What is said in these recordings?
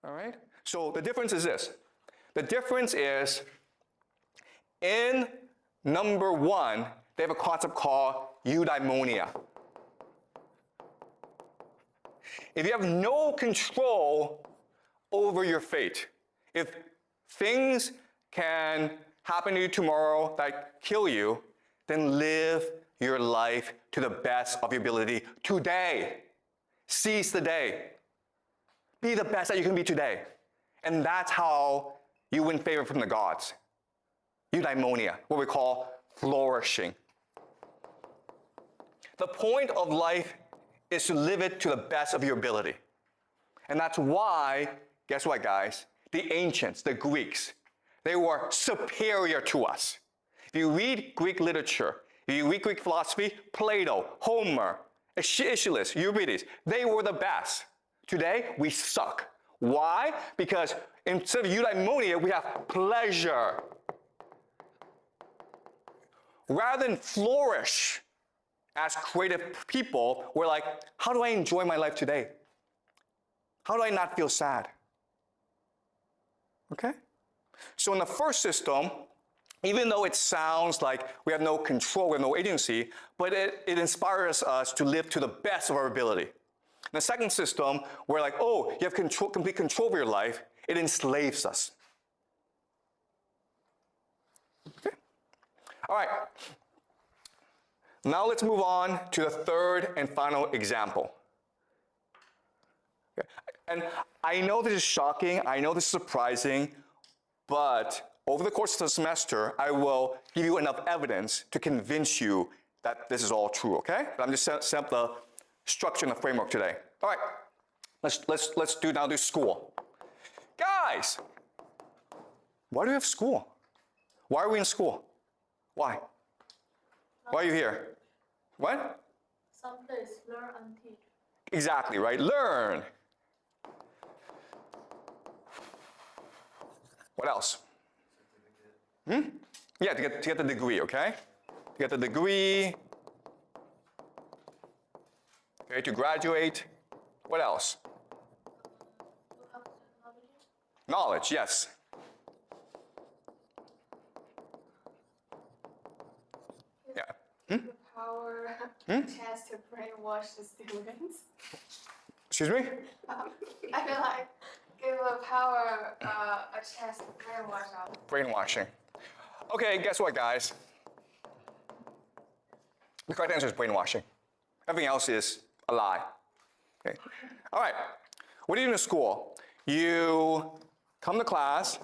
All right? So the difference is this. The difference is in number 1, they have a concept called eudaimonia. If you have no control over your fate, if things can happen to you tomorrow that kill you, then live your life to the best of your ability today. Seize the day. Be the best that you can be today. And that's how you win favor from the gods. Eudaimonia, what we call flourishing. The point of life is to live it to the best of your ability. And that's why, guess what, guys? The ancients, the Greeks, they were superior to us. If you read Greek literature, if you read Greek philosophy, Plato, Homer, Aeschylus, Euripides, they were the best. Today, we suck. Why? Because instead of eudaimonia, we have pleasure. Rather than flourish as creative people, we're like, how do I enjoy my life today? How do I not feel sad? Okay? So in the first system, even though it sounds like we have no control, we have no agency, but it inspires us to live to the best of our ability. In the second system, we're like, oh, you have complete control over your life, it enslaves us. Okay? All right. Now let's move on to the third and final example. Okay. And I know this is shocking, I know this is surprising, but over the course of the semester, I will give you enough evidence to convince you that this is all true, okay? I'm just setting up the structure and the framework today. All right, let's do school. Guys, why do we have school? Why are we in school? Why? Why are you here? What? Some place learn and teach. Exactly, right? Learn. What else? Yeah, to get the degree, okay? To get the degree. Okay, to graduate. What else? To have knowledge. Knowledge, yes. Yeah. The power chance to brainwash the students. Excuse me? I feel like give the power a chance to brainwash them. Brainwashing. Okay, guess what, guys? The correct answer is brainwashing. Everything else is a lie. Okay. All right. What do you do in school? You come to class,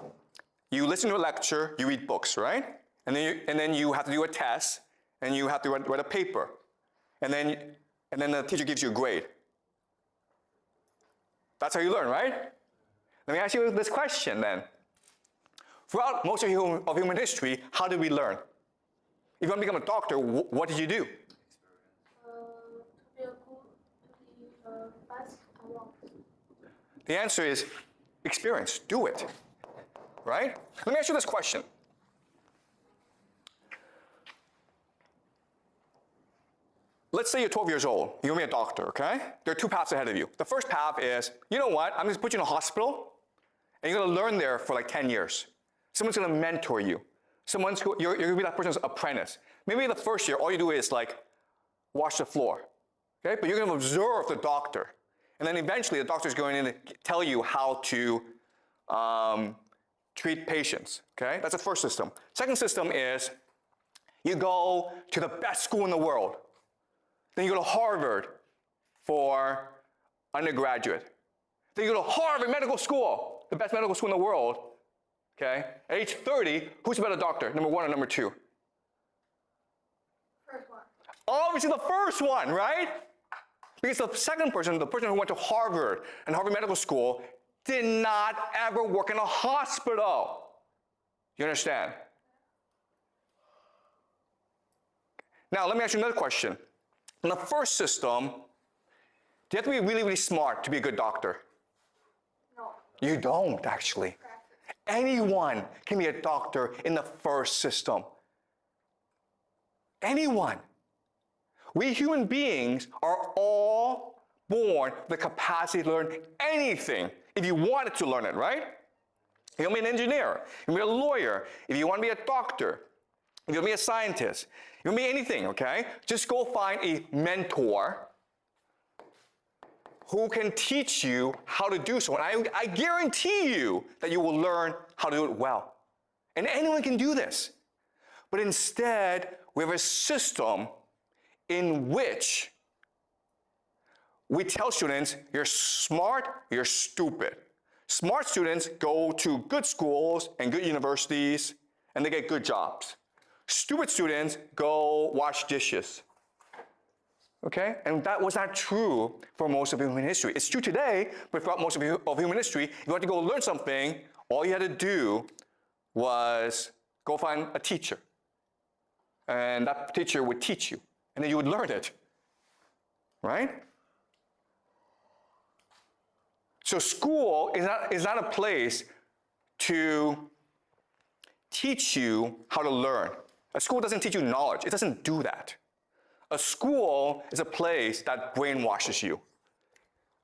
you listen to a lecture, you read books, right? And then you have to do a test, and you have to write a paper. And then the teacher gives you a grade. That's how you learn, right? Let me ask you this question then. Throughout most of human history, how did we learn? If you want to become a doctor, what did you do? To be a good, to be fast and long. The answer is experience. Do it. Right? Let me ask you this question. Let's say you're 12 years old. You're going to be a doctor, okay? There are two paths ahead of you. The first path is, you know what? I'm going to put you in a hospital, and you're going to learn there for like 10 years. Someone's going to mentor you. You're going to be that person's apprentice. Maybe the first year, all you do is like wash the floor, okay? But you're going to observe the doctor. And then eventually, the doctor's going to tell you how to treat patients, okay? That's the first system. Second system is you go to the best school in the world. Then you go to Harvard for undergraduate. Then you go to Harvard Medical School, the best medical school in the world. Okay? At age 30, who's a better doctor, number 1 or number 2? First one. Obviously the first one, right? Because the second person, the person who went to Harvard and Harvard Medical School, did not ever work in a hospital. You understand? Now, let me ask you another question. In the first system, do you have to be really, really smart to be a good doctor? No. You don't, actually. Practice. Anyone can be a doctor in the first system. Anyone. We human beings are all born with the capacity to learn anything if you wanted to learn it, right? If you want to be an engineer, if you want to be a lawyer, if you want to be a doctor, if you want to be a scientist, if you want to be anything, okay? Just go find a mentor who can teach you how to do so. And I guarantee you that you will learn how to do it well. And anyone can do this. But instead, we have a system in which we tell students, you're smart, you're stupid. Smart students go to good schools and good universities, and they get good jobs. Stupid students go wash dishes. Okay? And that was not true for most of human history. It's true today, but throughout most of human history, if you want to go learn something, all you had to do was go find a teacher. And that teacher would teach you, and then you would learn it. Right? So school is not a place to teach you how to learn. A school doesn't teach you knowledge. It doesn't do that. A school is a place that brainwashes you.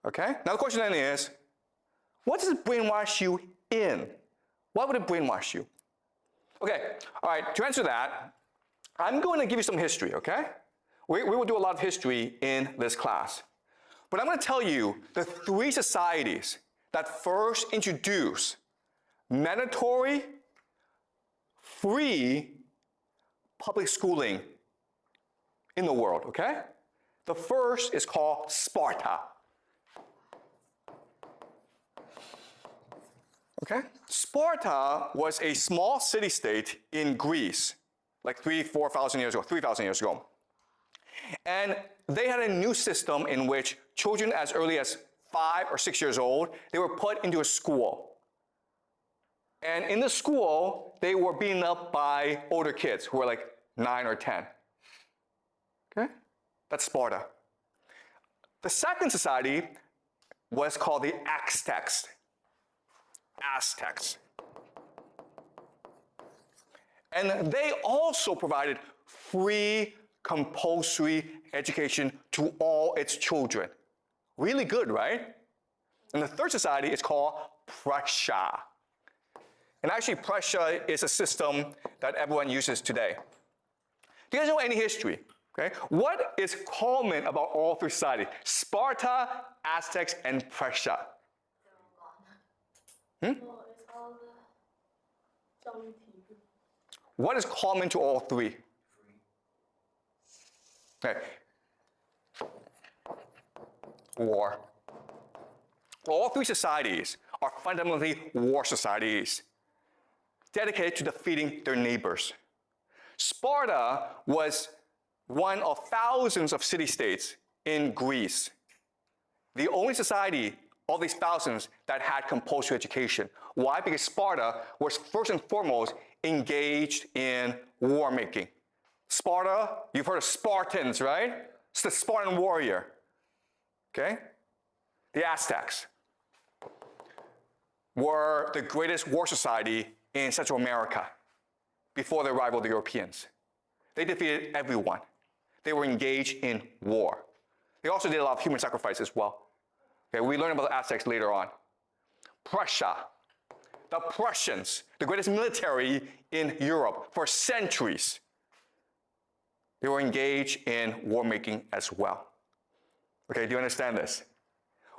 Okay? Now the question then is, what does it brainwash you in? Why would it brainwash you? Okay, all right, to answer that, I'm going to give you some history, okay? We will do a lot of history in this class. But I'm going to tell you the 3 societies that first introduce mandatory, free public schooling in the world, okay? The first is called Sparta. Okay? Sparta was a small city-state in Greece, like 3,000 years ago. And they had a new system in which children as early as 5 or 6 years old, they were put into a school. And in the school, they were beaten up by older kids who were like 9 or 10. Okay? That's Sparta. The second society was called the Aztecs. And they also provided free compulsory education to all its children. Really good, right? And the third society is called Prussia. And actually, Prussia is a system that everyone uses today. Do you guys know any history? Okay? What is common about all 3 societies? Sparta, Aztecs, and Prussia. What is common to all 3? Okay. War. All 3 societies are fundamentally war societies, dedicated to defeating their neighbors. Sparta was one of thousands of city-states in Greece. The only society of these thousands that had compulsory education. Why? Because Sparta was first and foremost engaged in war making. Sparta, you've heard of Spartans, right? It's the Spartan warrior. Okay? The Aztecs were the greatest war society in Central America before the arrival of the Europeans. They defeated everyone. They were engaged in war. They also did a lot of human sacrifice as well. Okay, we learn about the Aztecs later on. Prussia, the Prussians, the greatest military in Europe for centuries. They were engaged in war making as well. Okay, do you understand this?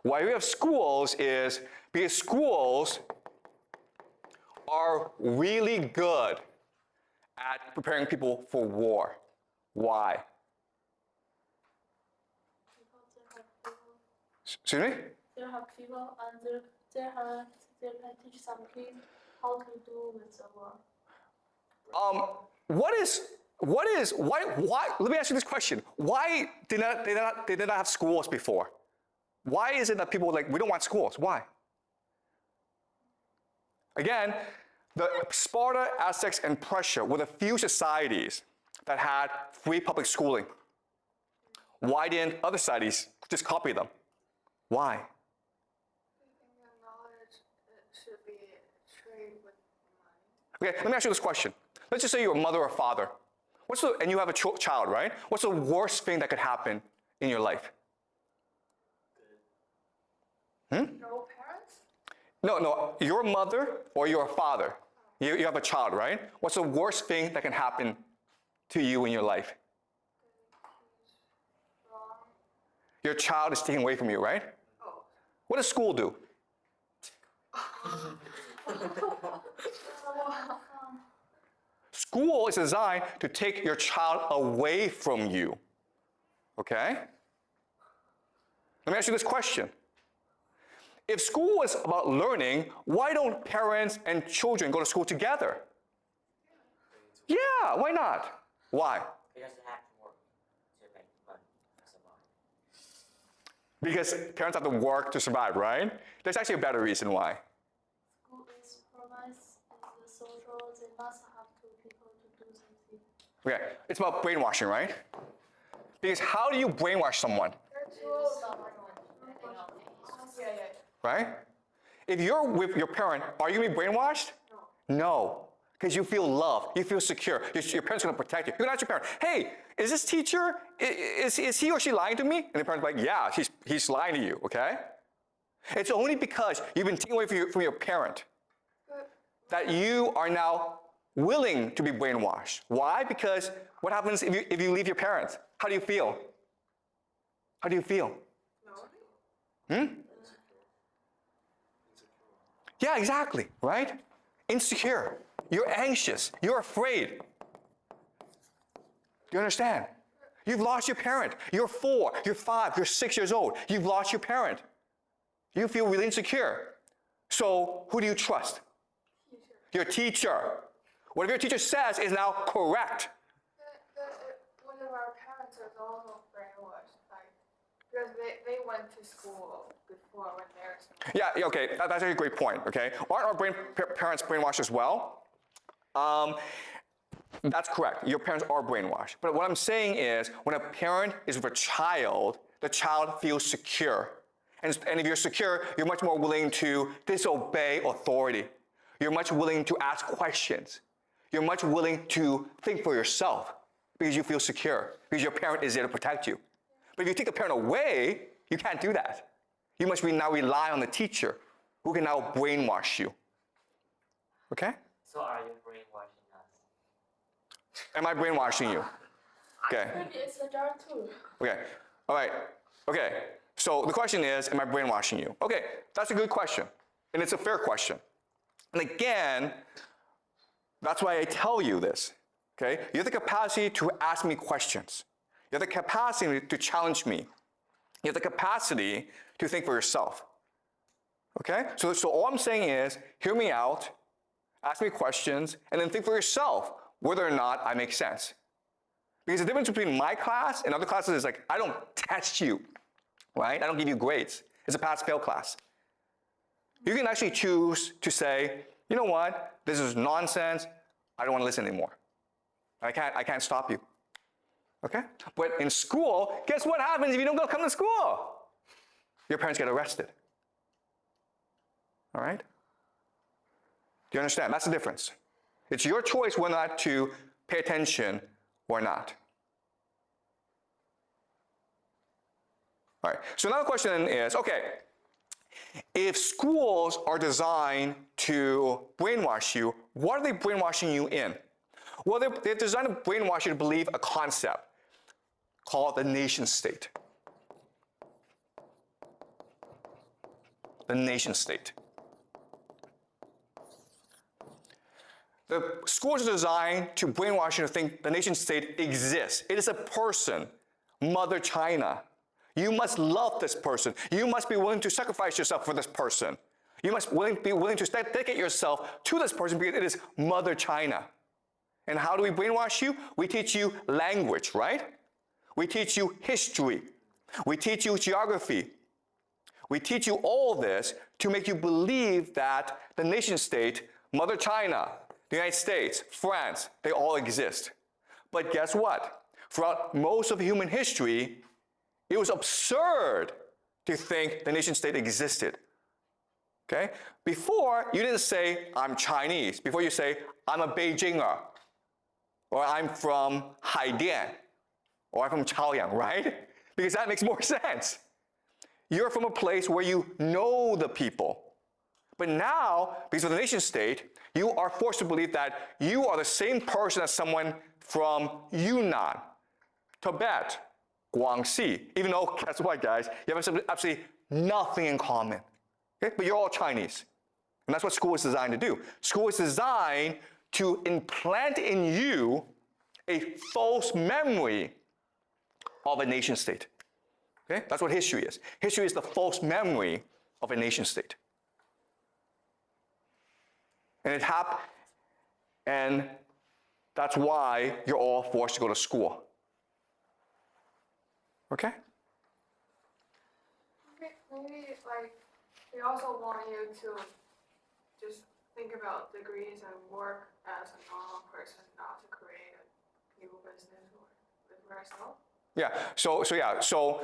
Why we have schools is because schools are really good at preparing people for war. Why? Excuse me? They have people and they can teach some kids how to do with the war. Why, let me ask you this question. Why did they not have schools before? Why is it that people we don't want schools? Why? Again, the Sparta, Aztecs, and Prussia were the few societies that had free public schooling. Why didn't other societies just copy them? Why? I think that knowledge should be traded with money. Okay, let me ask you this question. Let's just say you're a mother or father. And you have a child, right? What's the worst thing that could happen in your life? No parents? No, your mother or your father. You have a child, right? What's the worst thing that can happen to you in your life? Wrong. Your child is taken away from you, right? Oh. What does school do? School is designed to take your child away from you. Okay? Let me ask you this question. If school was about learning, why don't parents and children go to school together? Yeah, why not? Why? Because they have to work to make money to survive. Because parents have to work to survive, right? There's actually a better reason why. School is promise, is the social, they must have two people to do something. Okay, it's about brainwashing, right? Because how do you brainwash someone, right? If you're with your parent, are you going to be brainwashed? No. Because you feel loved, you feel secure. Your parents are going to protect you. You're going to ask your parent, hey, is this teacher, is he or she lying to me? And the parent's like, yeah, he's lying to you, okay? It's only because you've been taken away from your parent that you are now willing to be brainwashed. Why? Because what happens if you leave your parents? How do you feel? How do you feel? Yeah, exactly, right? Insecure. You're anxious. You're afraid. Do you understand? You've lost your parent. You're 4, you're 5, you're 6 years old. You've lost your parent. You feel really insecure. So who do you trust? Your teacher. Whatever your teacher says is now correct. One of our parents is also brainwashed, like, because they went to school before when they were small. Yeah, okay, that's actually a great point, okay? Aren't our parents brainwashed as well? That's correct. Your parents are brainwashed. But what I'm saying is, when a parent is with a child, the child feels secure. And if you're secure, you're much more willing to disobey authority. You're much willing to ask questions. You're much willing to think for yourself because you feel secure, because your parent is there to protect you. But if you take a parent away, you can't do that. You must now rely on the teacher who can now brainwash you. Okay? So are you brainwashing us? Am I brainwashing you? Okay. Maybe it's a jar too. Okay. All right. Okay. So the question is, am I brainwashing you? Okay, that's a good question. And it's a fair question. And again, that's why I tell you this. Okay? You have the capacity to ask me questions. You have the capacity to challenge me. You have the capacity to think for yourself. Okay? So all I'm saying is, hear me out, ask me questions, and then think for yourself whether or not I make sense. Because the difference between my class and other classes is like, I don't test you, right? I don't give you grades. It's a pass-fail class. You can actually choose to say, you know what, this is nonsense, I don't want to listen anymore. I can't stop you. Okay? But in school, guess what happens if you don't come to school? Your parents get arrested. All right? Do you understand? That's the difference. It's your choice whether or not to pay attention or not. All right, so another question is, okay, if schools are designed to brainwash you, what are they brainwashing you in? Well, they're designed to brainwash you to believe a concept called the nation state. The nation state. The schools are designed to brainwash you to think the nation state exists. It is a person, Mother China. You must love this person. You must be willing to sacrifice yourself for this person. You must be willing to dedicate yourself to this person because it is Mother China. And how do we brainwash you? We teach you language, right? We teach you history. We teach you geography. We teach you all this to make you believe that the nation state, Mother China, the United States, France, they all exist. But guess what? Throughout most of human history, it was absurd to think the nation state existed. Okay? Before, you didn't say, I'm Chinese. Before you say, I'm a Beijinger. Or I'm from Haidian. Or I'm from Chaoyang, right? Because that makes more sense. you're from a place where you know the people. But now, because of the nation state, you are forced to believe that you are the same person as someone from Yunnan, Tibet, Guangxi, even though, guess what, guys? You have absolutely nothing in common. Okay? But you're all Chinese. And that's what school is designed to do. School is designed to implant in you a false memory of a nation state. Okay? That's what history is. History is the false memory of a nation state. And that's why you're all forced to go to school. Okay? Maybe like they also want you to just think about degrees and work as a normal person, not to create a new business or live for yourself. Yeah. So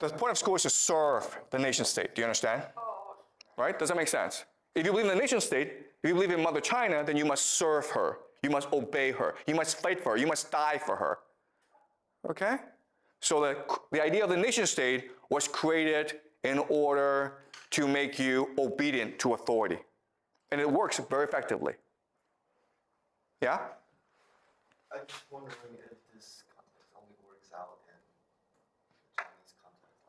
the point of school is to serve the nation state. Do you understand? Oh, Right? Does that make sense? If you believe in the nation state, if you believe in Mother China, then you must serve her. You must obey her. You must fight for her. You must die for her. Okay? So the idea of the nation state was created in order to make you obedient to authority. And it works very effectively. Yeah? I'm just wondering if this concept only works out in the Chinese context,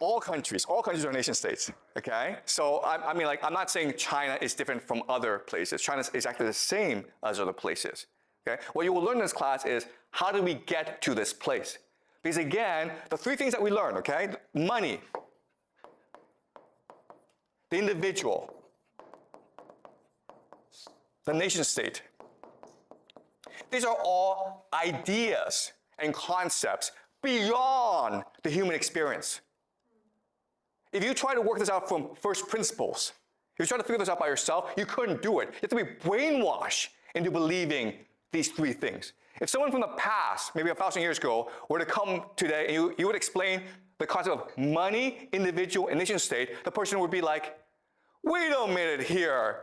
like All countries are nation states, okay? So I mean, like, I'm not saying China is different from other places. China is exactly the same as other places, okay? What you will learn in this class is how do we get to this place? Because again, the three things that we learn, okay? Money, the individual, the nation state. These are all ideas and concepts beyond the human experience. If you try to work this out from first principles, if you try to figure this out by yourself, you couldn't do it. You have to be brainwashed into believing these three things. If someone from the past, maybe 1,000 years ago, were to come today and you would explain the concept of money, individual, and nation state, the person would be like, wait a minute here.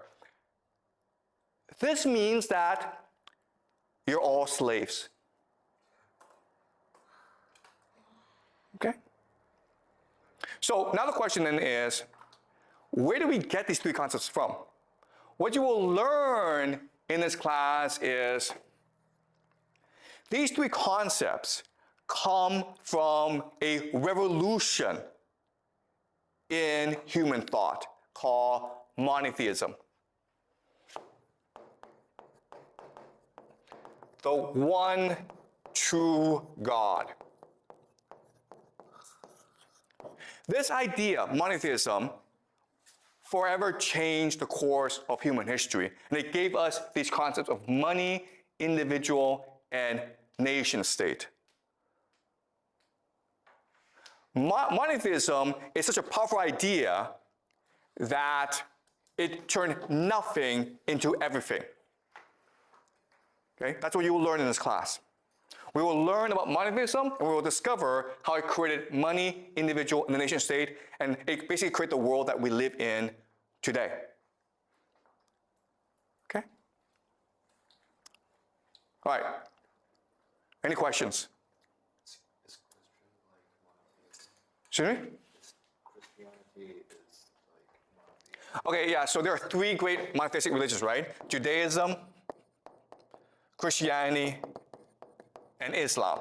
This means that you're all slaves. Okay? So now the question then is, where do we get these three concepts from? What you will learn in this class is these three concepts come from a revolution in human thought called monotheism. The one true God. This idea, monotheism, forever changed the course of human history. And it gave us these concepts of money, individual, and nation state. Monotheism is such a powerful idea that it turned nothing into everything. Okay? That's what you will learn in this class. We will learn about monotheism, and we will discover how it created money, individual, and the nation state, and it basically created the world that we live in today. Okay? All right. Any questions? is Christian like monotheism? Excuse me? Christianity is like monotheism. Okay, yeah, so there are three great monotheistic religions, right? Judaism, Christianity, and Islam.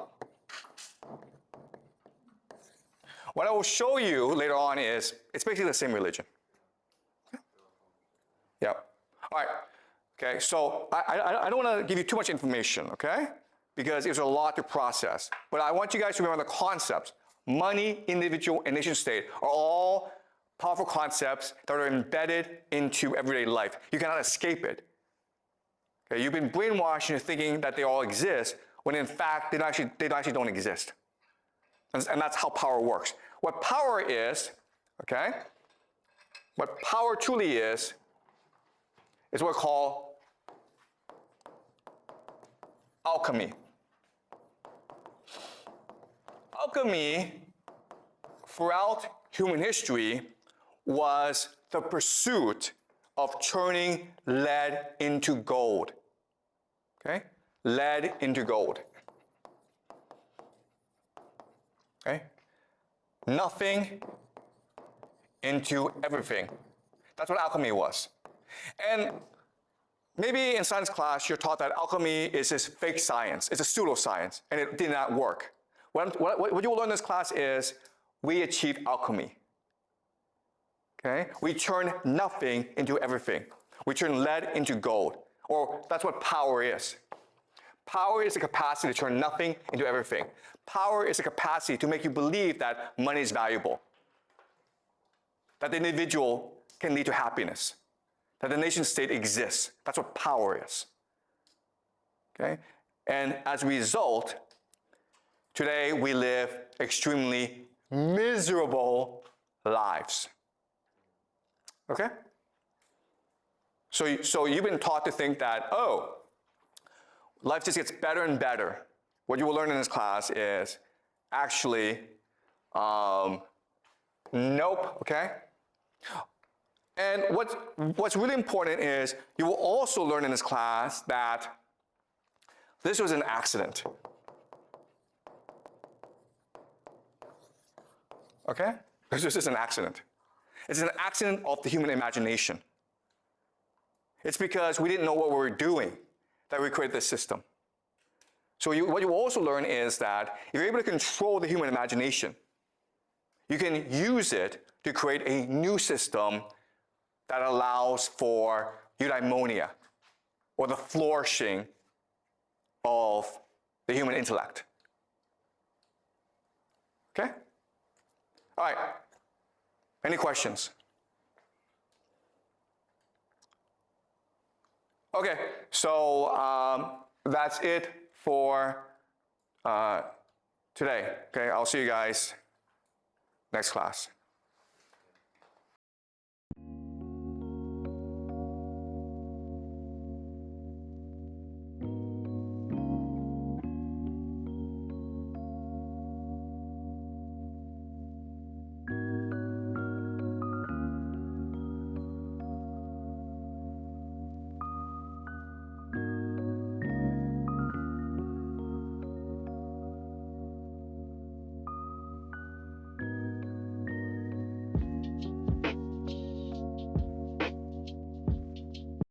What I will show you later on is it's basically the same religion. Okay? Yep. All right. Okay, so I don't want to give you too much information, okay? Because there's a lot to process. But I want you guys to remember the concepts. Money, individual, and nation state are all powerful concepts that are embedded into everyday life. You cannot escape it. Okay, you've been brainwashed into thinking that they all exist, when in fact they actually don't exist. And that's how power works. What power is, okay? What power truly is what we call alchemy. Alchemy, throughout human history, was the pursuit of turning lead into gold. Okay? Lead into gold. Okay? nothing into everything. That's what alchemy was. And maybe in science class, you're taught that alchemy is this fake science. It's a pseudoscience, and it did not work. What you will learn in this class is we achieved alchemy. Okay? We turn nothing into everything. We turn lead into gold. Or that's what power is. Power is the capacity to turn nothing into everything. Power is the capacity to make you believe that money is valuable, that the individual can lead to happiness, that the nation state exists. That's what power is. Okay? And as a result, today we live extremely miserable lives. Okay? So you've been taught to think that, oh, life just gets better and better. What you will learn in this class is actually, nope, okay? And what's really important is you will also learn in this class that this was an accident. Okay? This is just an accident. It's an accident of the human imagination. It's because we didn't know what we were doing that we created this system. So what you will also learn is that if you're able to control the human imagination, you can use it to create a new system that allows for eudaimonia, or the flourishing of the human intellect. Okay? All right. Any questions? Okay, so that's it for today. Okay, I'll see you guys next class.